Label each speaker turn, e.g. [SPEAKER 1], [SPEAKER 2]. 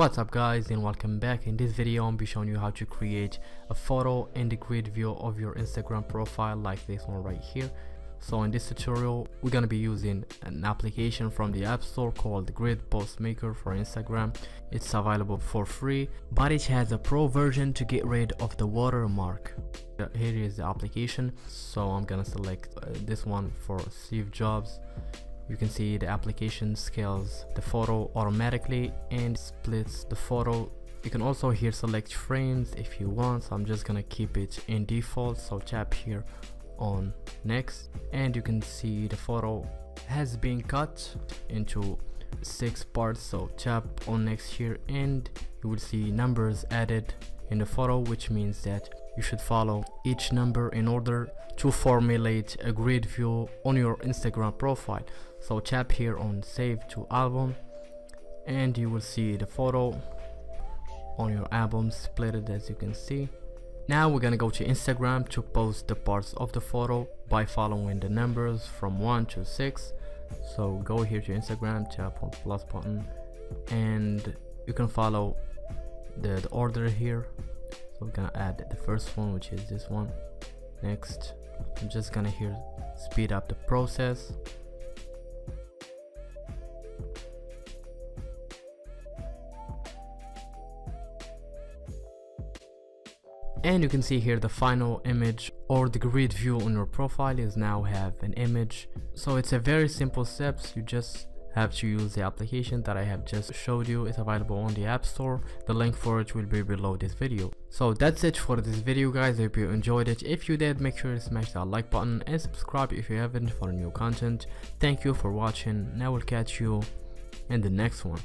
[SPEAKER 1] What's up guys, and welcome back. In this video I'll be showing you how to create a photo and the grid view of your Instagram profile like this one right here. So in this tutorial we're gonna be using an application from the App Store called Grid Post Maker for Instagram. It's available for free, but it has a pro version to get rid of the watermark. Here is the application. So I'm gonna select this one for Steve Jobs. You can see the application scales the photo automatically and splits the photo. You can also here select frames if you want, so I'm just gonna keep it in default. So tap here on next and you can see the photo has been cut into 6 parts. So tap on next here and you will see numbers added in the photo, which means that you should follow each number in order to formulate a grid view on your Instagram profile. So tap here on save to album and you will see the photo on your album split, as you can see. Now we're gonna go to Instagram to post the parts of the photo by following the numbers from 1 to 6. So go here to Instagram, tap on plus button and you can follow the order here. So we're gonna add the first one, which is this one. Next, I'm just gonna here speed up the process. And you can see here the final image or the grid view on your profile is now have an image. So it's a very simple steps. You just have to use the application that I have just showed you. It's available on the App Store. The link for it will be below this video. So that's it for this video guys. I hope you enjoyed it. If you did, make sure to smash that like button and subscribe if you haven't for new content. Thank you for watching and I will catch you in the next one.